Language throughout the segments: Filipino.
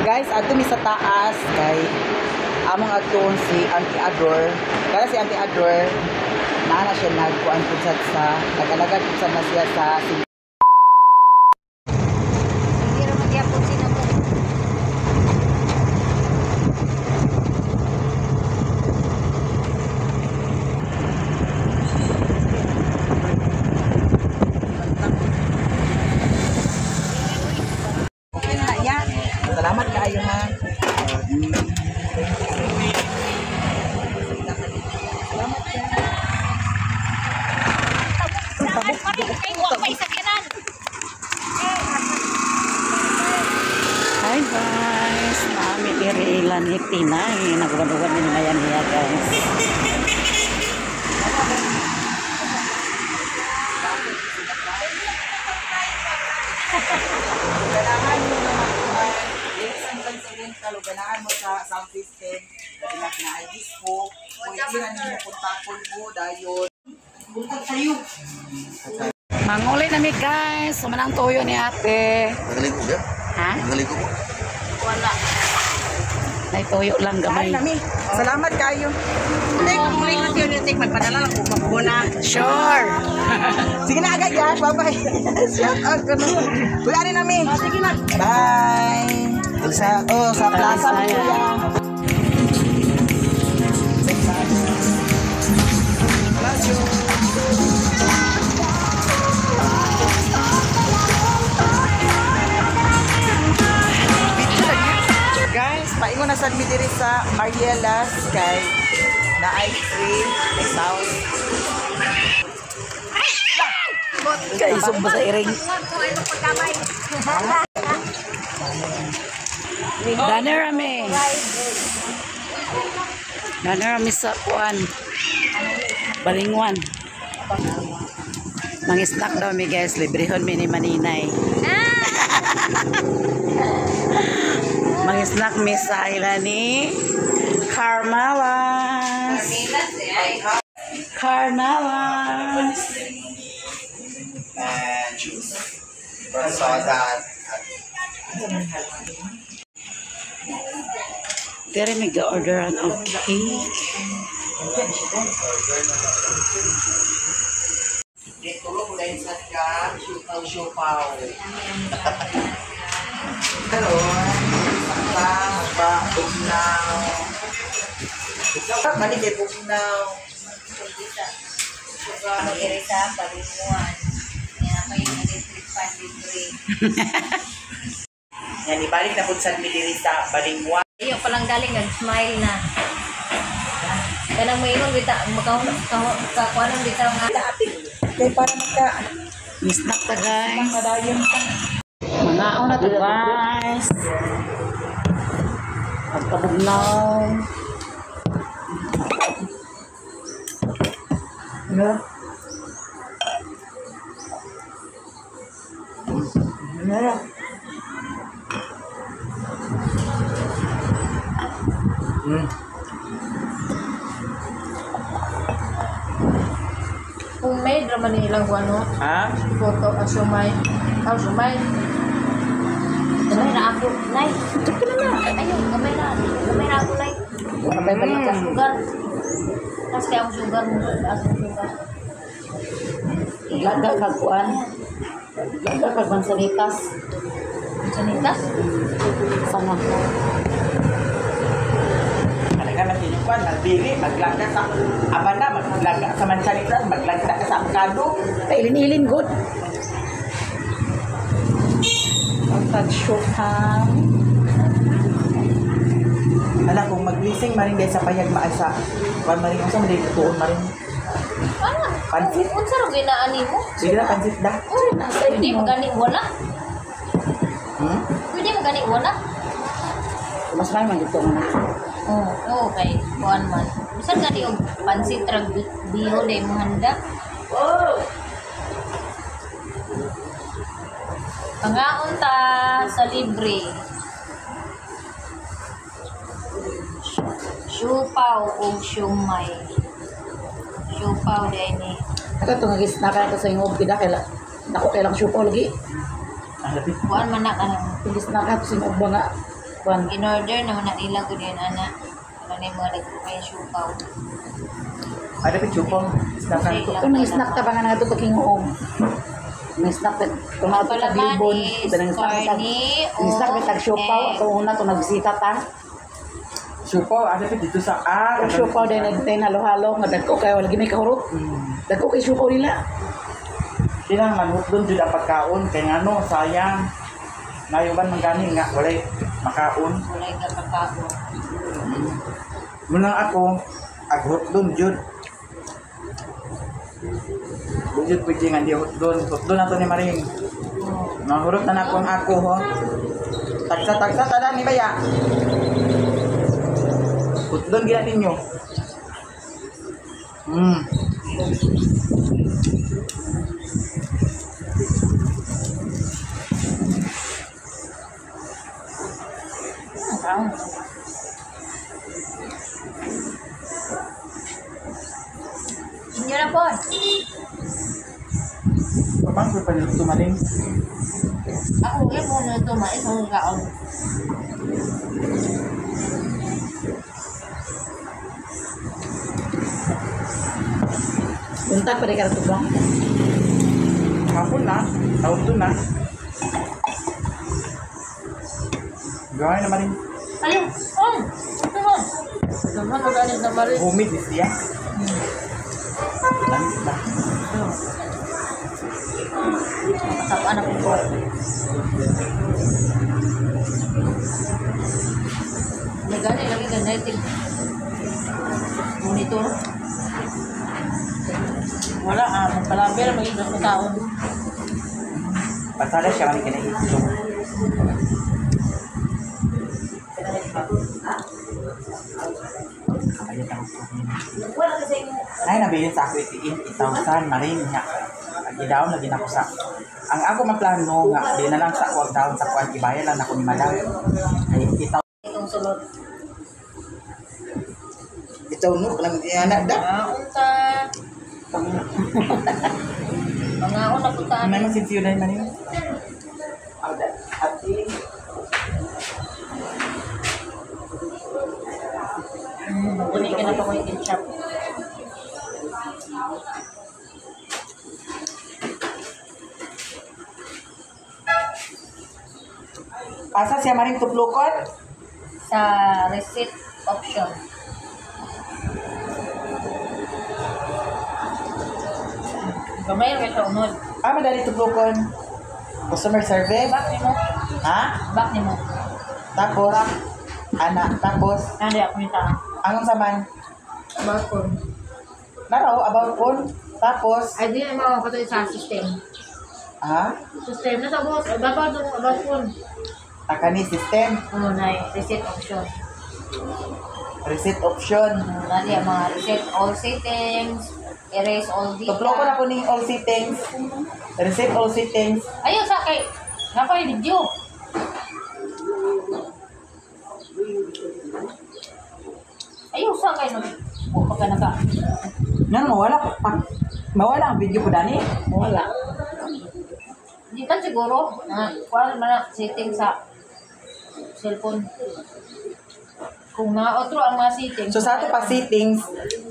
Guys, ato mi sa taas kay among aton si Auntie Ador. Kaya si Auntie Ador na siya nagkuan pud sa nag-alagad pud na siya sa salamat kaayo ha. Hi guys, nami irilan ni Tinay. Nagwadugan ni Mayan niya guys. Kailangan mo na ganahan mo sa sound system, dapat na ay disco, kung hindi na ninyo kontakon mo, dayon. Buntag sa'yo. Manguli na mi guys. Sumanang tuyo ni ate. Nagaligo ba? Ha? Nagaligo mo? Wala. Nay tuyo lang gamay. Salamat kayo. Muli ko siya nitik, magpadala lang kung mabuna. Sure. Sige na agad guys, bye-bye. Shout out ka na. Wala rin namin. Sige na. Bye. Sa plaza mo yan. Guys, paingon na sad mi diri sa Marielas kay na ay free may sound. Kaisog ba sa iring? Danarami. Danarami sa kuan. Balingwan. Mang-snack daw mi guys. Librehon mi ni Maninay. Mang-snack mi sa ila ni Carmalas. Carmalas. And juice. Prasadan. Pero may ga-orderan of cake. Dito mo dahil sa ka, siupaw. Hello. Sakta, ba, bugnaw. Balik kay bugnaw. Mag-irita, palimuan. Yan ako yung electric fan libre. Yan, ibalik na po sa diri sa Balingwan. Iyo palang galing, nag-smile na. Kanang may ingon, kakuanan bitaw nga. Kaya para magka, Snack ta guys. madayon pa. Manao na to guys. Pagkabugnaw. Ano? Ano? Kung may drama nilang ano, Ha? photo, asumay. Asumay. Gamay na ako, Nay. Ayun, gamay na. Gamay na ako, Nay. Sabay balik ka. Sugar. Tapos kaya ako sugar mo. Asong sugar. Laga kagkuan. Laga kag mansanitas. Sanitas? Sana. Talaga na tinupan, nagbili, maglaga sa abana, maglaga sa mansanitas, maglaga ka sa avocado. Kailin-ilin good. Ang tag-shokang. Alam, kung mag-lising maring dahil sa payag maasa, kung maring ang sa maring tuon maring pansit. Kung sarang ginaani mo? Sige na, pansit da. Pwede mo gani wala? Hmm? Pwede mo gani wala? Mas may man dito na. Oo, okay. Kuhan man. Saan gani yung pansit rag biho na yung handa? Pangaon ta sa libre. Siupaw o siumay. Siupaw din ni. Ito itong snack na ito sa ingog. Tidak kailang. Naku kailang syupo lagi. Ang lapit. Kuhan man na ka ng Yung snack na ito sa ingog ba nga. kwan. In order naman na nila ko din, ana. Ano yung mga nagpapay syupaw. Ada pa chupong. Snakan ko. Kung may snack ta ba nga nga ito pagkingoong. May snack ta. Kung mga ito Palaman taglibon. is Ito nang snack ta. corny May snack may o tag-siopaw. egg. Ito una ito nagbisita ta. Chupo, ada pa dito sa Ang siopaw din nagtayin halo-halo. Nga dagko kayo. Lagi may kahurot. Dagko kay siopaw nila. Kailangan manhut doon dyan ang pagkaon. Kaya nga no, sayang. Nayuban man gani nga, walay makaon. Wala yung kapagkako. Muna ako, aghut doon jud. Jud pwede nga di hut doon. Hut doon nato ni Maring. Mahurot na na akong ako ho. Tagsa-tagsa tada ni Baya. Hut doon gina ninyo. Inyo na po. Pamang ko pa dito Maring. Ako yung muna ito, mais ang kaon. Buntag pa rin ka ito ba? Hapon na, taon doon na. Gawin na Maring. Ayun! Ito mo! Naman magalit na mali. Humid is siya. Langit na. Tapaan ako po. Nagani lagi ka natin. Monitor. Wala magpalabir, mag-ibig ko taon. Pasala siya kami kinaito. Ay, nabilin sa ako itiin 8,000 na rin niya. Nag-down na din ako sa... Ang ako maplano nga, di na lang sa ako down sa kuwan, ibaya lang ako ni Madam. Ay, 8,000. Itong sulod. Ito, no, lang anak da. Unta. Mga una punta. Ano naman sinsiyo dahil na rin? Ati. Buni ka na pa ko yung ketchup. Asa siya maring tuplukon? Sa receipt option. Gamay rin ito unod. Ah, madali tuplukon. Customer service? Back ni mo. Ha? Back ni mo. Tapos? Anak, tapos? Nandi ako nita. Anong saman? Bakon. Naraw, about phone. Tapos? Ay, di na makakapatay sa system. Ha? System na sa boss. Babaw doon about phone. Akani system. Oo, na receipt option. Receipt option. Nandi ang mga receipt all settings. Erase all data. Tuplukon ako ni all settings. Receipt all settings. Ayun sa kay. Napay video. Ayun sa kay no. Pagka naka. Yan, mawala ko. Mawala ang video ko, Dani. Wala. Hindi ka siguro. Kuha naman na setting sa cellphone. Kung na-outro ang mga settings. So sa ato pa settings,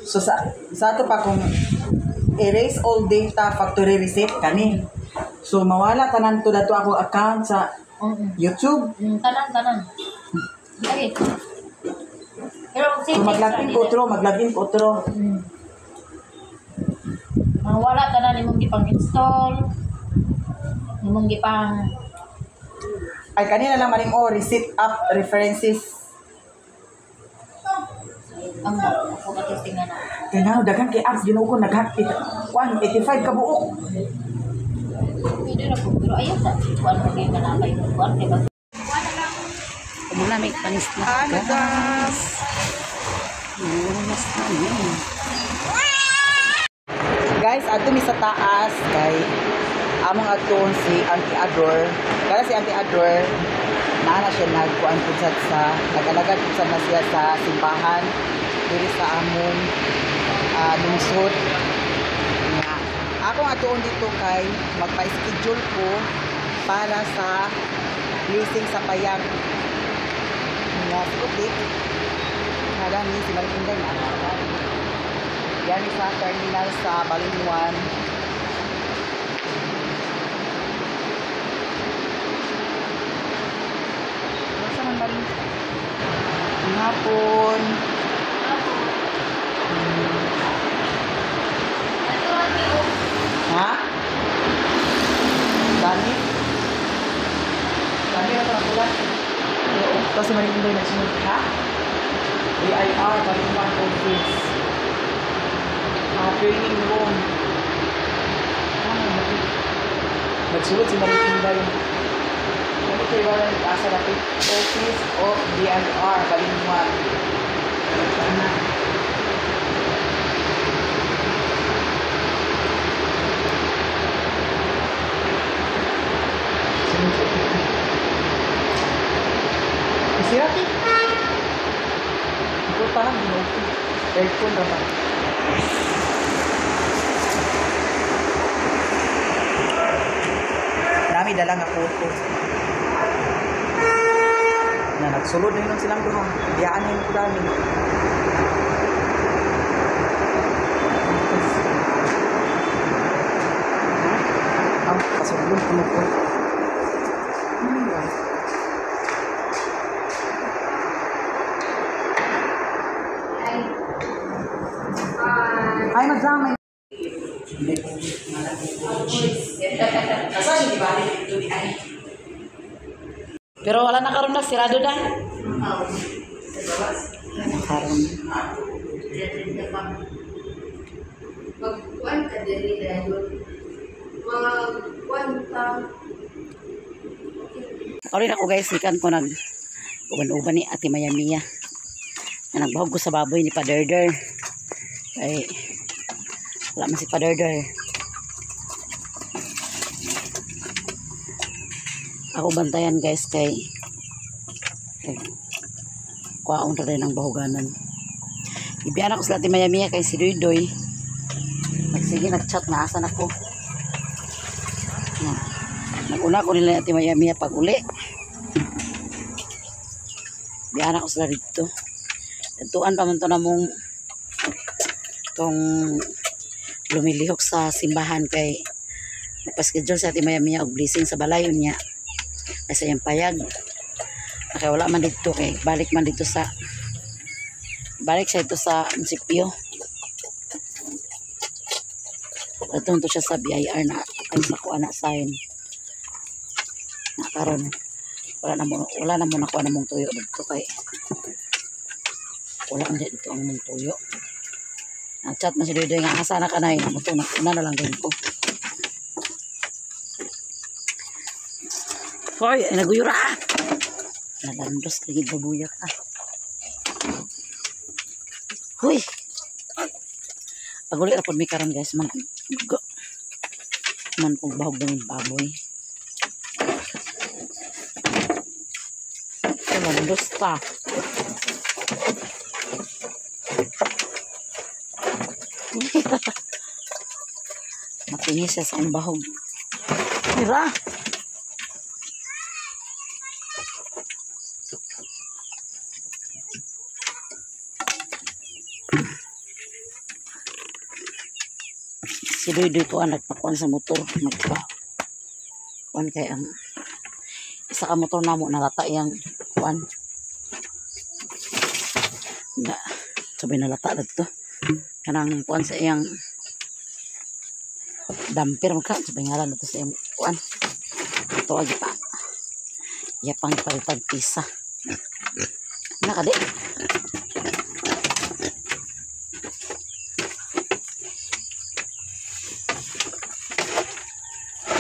so sa ato pa kung erase all data factory reset kani. So mawala tanan to dato ako account sa YouTube. Tanan. Lagi. Pero ang So settings. maglagin ko otro. Ang wala tanan nimong gipang-install. Nimong gipang Ay kanina lang maring reset app references. ang ako ka-testing na. Kaya daghang kay apps Ginoo ko naghack 85 ka buok. Pwede na po. Pero ayun sa kuwan mo kayo manapay. Kuwan kayo ba? Muna may panisnak Ah, ka. nagas. Mas na yun. Guys, ato mi sa taas kay among aton si Auntie Ador. Kaya si Auntie Ador na siya nagkuan pud sa nag-alagad pud sa na siya sa simbahan diri sa among lungsod. Nga ako atuon dito kay magpa-schedule ko para sa blessing sa payag. Sputnik. Nagani si Marinday na. Yan sa terminal sa Balingwan. Saan man Balingwan? Ang hapon. Ha? Dani? Dani na parang pula? Oo. Tapos si Marinday nagsunod. Ha? BIR, Balingwan Office. Training room. Nagsulot si Marinday. Ano kayo ba lang asa natin? Office of BIR, Balingwan. Sana. Sirati. Ito parang ginoto. Aircon na ba? Nami dalang nga photo. Na nagsulod na yun silang duha. Biyaan yun ko dami. Ang kasulod ko mo po. Ay, magdamay. Pero wala na karon na sirado na. Karon. Magkuhan ka diri dayon. Magkuhan ka. Karon ako guys, ikan ko nag uban-uban ni Ate Maya Mia. Na nagbahog ko sa baboy ni Paderder. Ay wala man si Paderder. Ako bantayan guys kay kuwaon ra rin ang bahuganan. Ibiyan ako sa Ate Maya Mia kay si Doydoy. Sige nag-chat na asan ako. Nag-una ko nila Ate Maya Mia pag uli. Ibiyan ako sila dito. Tuan pa man to na mong tong lumilihok sa simbahan kay nagpa-schedule sa Ate Maya Mia og blessing sa balayon niya. Kasi yung payag kaya wala man dito kay balik siya ito sa munisipyo. Ito siya sa BIR na ay sa kuha na sign na karon wala na mo nakuha na mong tuyo dito kay wala man dito ang mong tuyo. Nag-chat na si Doydoy nga asa na kanay na mo na lang din ko. Hoy, ay naguyura ah. Nalandos lagi babuyak ah. Hoy. Paguli ra pud mi karon guys, man kung bahog ng baboy. Nalandos pa. Matingis siya sa bahog. Mira. Si Doydoy ko nagpakuan sa motor. Kuan kay ang isa ka motor na mo nalata yang kuan. Na sabi nalata dito. Kanang kuan sa iyang damper maka sabi ngalan dito sa iyang kuan. Ito agi pa. Iya pang palitag pisa. Nakade.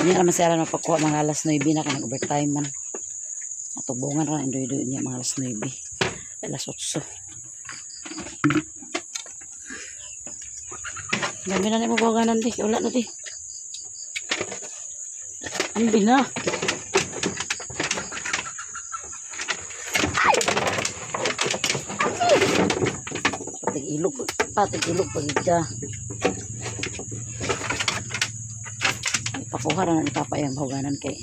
Hindi naman siya na pagkuha mga alas 9 na kanang overtime man. Matubungan ra ang Doydoy niya mga alas 9. Alas 8. Dami na mo bawagan di. Wala na di. Ambil na. Ay! Patig-ilog pag ida. Pakuha na ipapayang bahuganan kay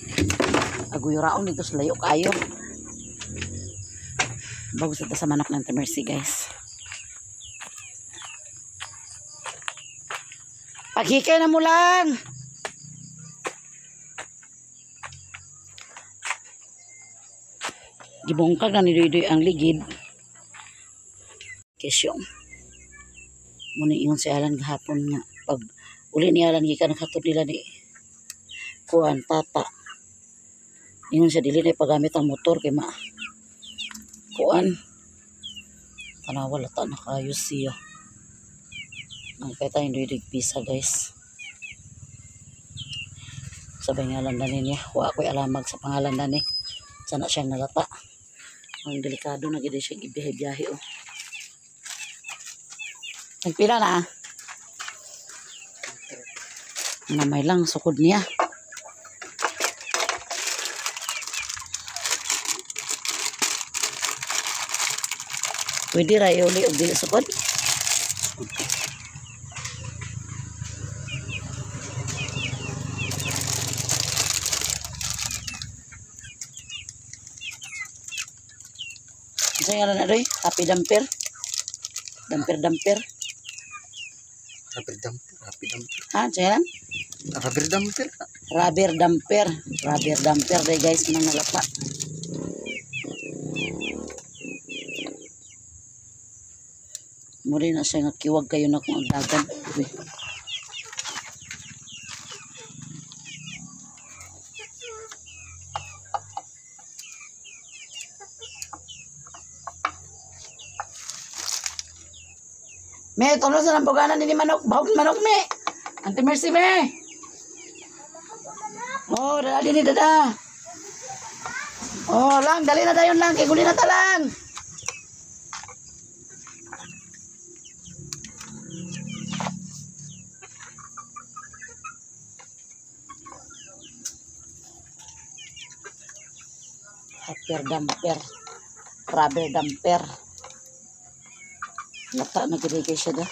aguyuraon dito sa layo kayo. Bagus ito sa manok ng Mercy, guys. Paghikay na mo lang. Gibungkag na ni Doy ang ligid. Kesyong. Muna ingon si Alan gahapon nga. Pag uli ni Alan, gikan nakatod nila ni kuan tata. Ingon siya dili na ipagamit ang motor kay kuan. Tanawa lata nakayos siya. Nagkita yung Doy pisa, guys. Sabay nga lang na niya. Wa ko'y alamag sa pangalan na ni. Sana siyang nalata. Ang delikado na gid siya ibihe-biyahe, oh. Nagpila na, ah. Namay lang sukod niya. Pwede ra iuli og dili sukod. Saya na rin, happy damper. Damper. Rubber damper. Ha, saya lang. Rubber damper. Rubber damper deh, guys, nang nalapa. Muli na siya nga kiwag kayo na kung ang dagan. Uy. Me, tono sa nampuganan ni manok. Bahog ni manok, me. Auntie Mercy, me. Oh, dada din ni dada. Oh, lang, dali na dayon lang. Kay guli na talang. Rubber damper. Lata na gilagay siya da.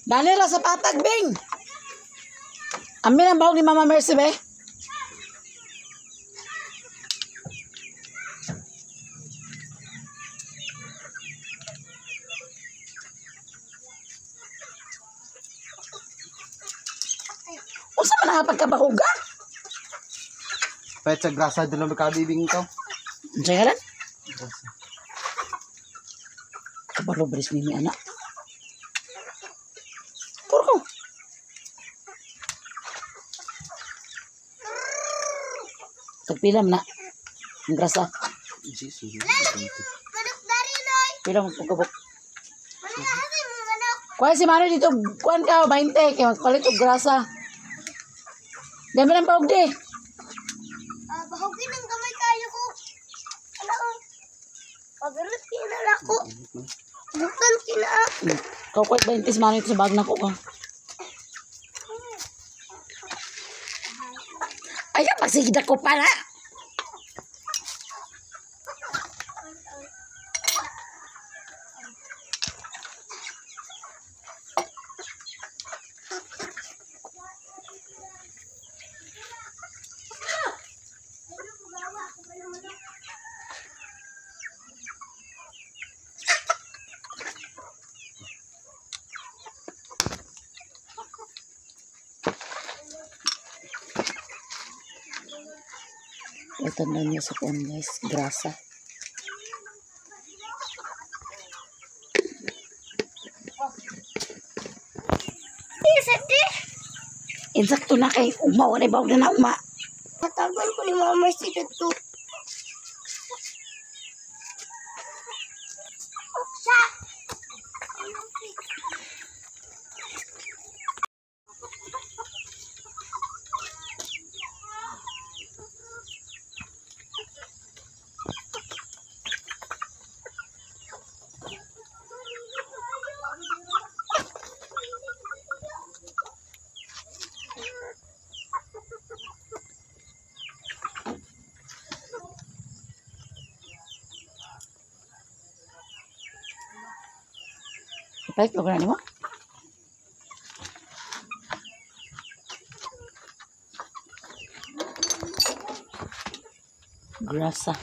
Dali ra sa patag, Bing. Amin ang bahog ni Mama Mercy, be. Usa man nakapagkabahuga? Pwede sa grasa doon lang makabibing ito. Diyan lang? Kabalo beres ni anak. Puro. Tagpilam na. Ang grasa. Pila mo pagkabok. Kuha si Mano dito. Kuhan ka, 20. Kaya magpalit og grasa. Dami ng pahog di. Bahogin ang gamay kayo ko. Ano? Pagurot kinala ko. Bukan kina. Kau kuha 20 si Mano ito sa bag na ko ka. Ayaw, magsigid ako pala. Ito na niya sa kuwan, guys. Grasa. Insakto na kay umaw. Ano ba na uma? Matagal ko ni Mama Mercy dito. Baik, program mo? Grasa.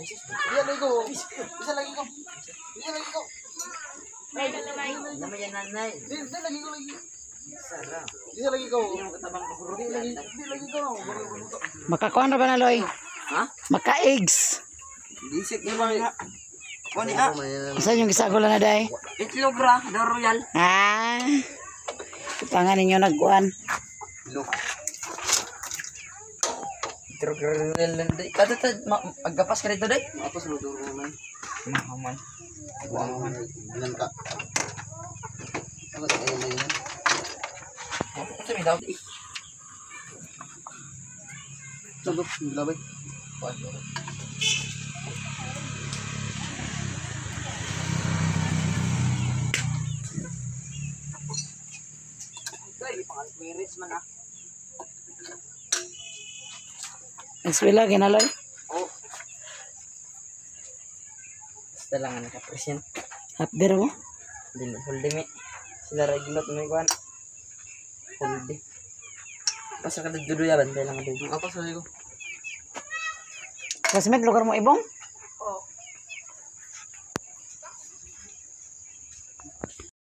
Isa lagi ko. Isa lagi ko. Isa lagi ko. Naman yan nanay. Isa lagi ko lagi. Sarap. Isa lagi ko. Hindi lagi ko. Makakuan ra ba na Loy? Ha? Maka-eggs. Disik niya mga. Kani ah. Saan yung gisagol na day? Itlog ra, the royal. Ah. Tangan ninyo nagkuan. Look. Kata aggapas ka rito day? Tapos mo duro man. Mahaman. Wow. Ilan ka? Ano sa kayo na yun? Ito may daw. Sabot, bilabay. Miris man ah. Eskwela ginaloy. Oh. Basta lang ang nakapresent. Hapder mo. Dili, huldi mi. Sila regulot may kuhan. Huldi. Basta ka duduya ba? Dahil lang dudu. Tapos lagi ko. Classmate lugar mo ibong?